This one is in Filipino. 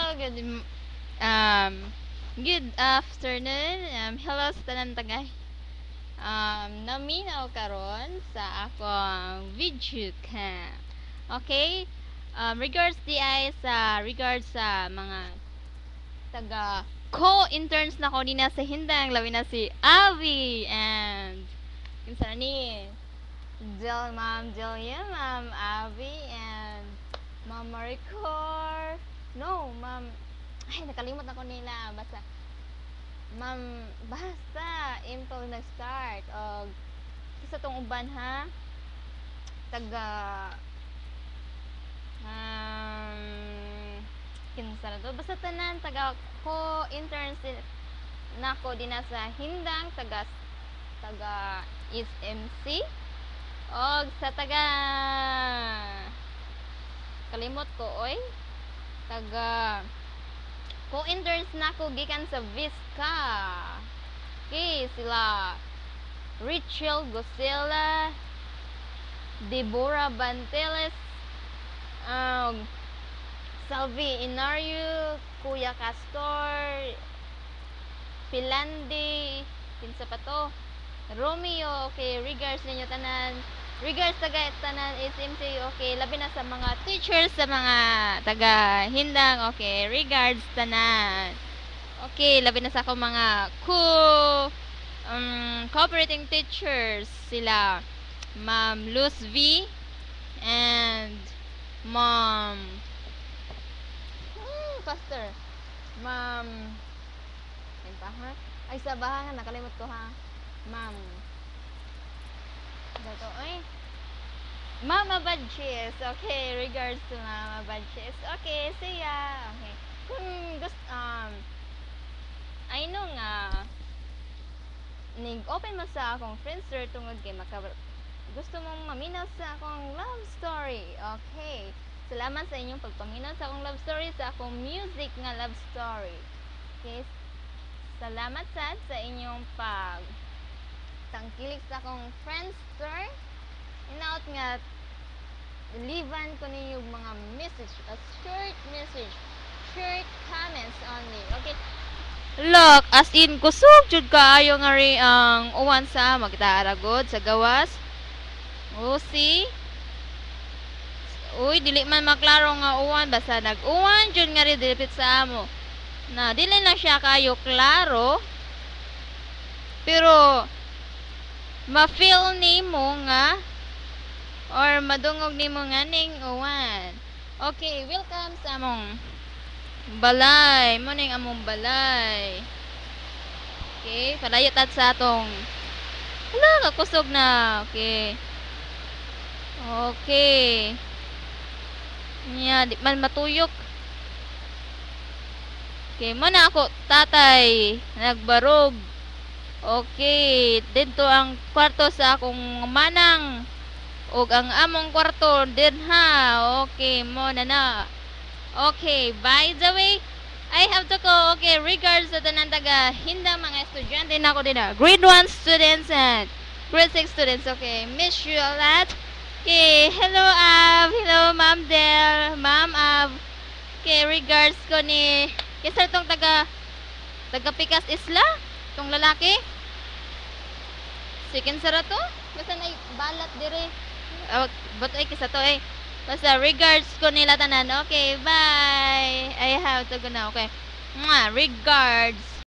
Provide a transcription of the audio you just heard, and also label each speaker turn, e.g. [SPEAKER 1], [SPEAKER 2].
[SPEAKER 1] um, good afternoon. Hello sa tanan tagay. Naminaw karon sa akong video ka. Okay? Regards sa mga taga co-interns na ko nina sa hindang labi na si Avi and kinsa ni Delia, Ma'am Avi and Ma'am Maricor. No, Ma'am. Ay, nakalimot ako nila. Basta, impel nag-start. O, isa tong uban ha. Taga, kinsa na to. Basta tanan, taga co-interns na ko din sa hindang, taga SMC. O, sa taga, kalimot ko, oy. Taga co-interns na ko gikan sa Visca. Okay, sila Rachel Gosela, Deborah Banteles, Salvi Inario, Kuya Castor, Pilandi, kinsa pa to? Romeo, okay, regards ninyo tanan. Regards taga tanan SMC, okay, labi na sa mga teachers, sa mga taga hindang, okay, regards tanan. Okay, labi na sa ako mga cooperating teachers, sila Ma'am Luz V and Ma'am Pastor Ma'am ay sa bahangan nakalimot ko ha. Ma'am Dato, oy. Mama Badges. Okay, regards to Mama Badges. Okay, see ya. Okay. Kung gusto, I know nga, open mo sa akong Friendster tungod kay gusto mong maminaw sa akong love story. Okay. Salamat sa inyong pagpaminaw sa akong love story, sa akong music nga love story. Okay. Salamat sa inyong tangkilik sa akong Friendster. Inaot nga livan ko ninyo mga message, a short message, short comments only. Okay. Look, as in kusog jud kaayo nga ri ang uwan sa magtaaragod sa gawas. O see? Uy, dili man maklaro nga uwan, basta nag-uwan jud nga ri dipit sa amo. Na dili na siya kayo klaro. Pero ma-feel nimo nga or madungog nimo nga ning uwan. Okay, welcome sa among balay. Mo ning among balay. Okay, palayo tat sa atong kakusog na. Okay. Okay. Nya, di man matuyok. Okay, mo na ako tatay nagbarog. Okay, dito ang kwarto sa akong manang ug ang among kwarto din ha. Okay, mo na. Okay, by the way, I have to go. Okay, regards sa tanan taga hindang mga estudyante na ko din na. Grade 1 students and grade 6 students. Okay, miss you a lot. Okay, hello Av, hello Ma'am Del, Ma'am Av. Okay, regards ko ni kisa tong taga Pikas Isla. Tong lalaki sikin sara to basta na balat dire but ay kisa to basta regards ko nila tanan. Okay, bye, I have to go now. Okay, regards.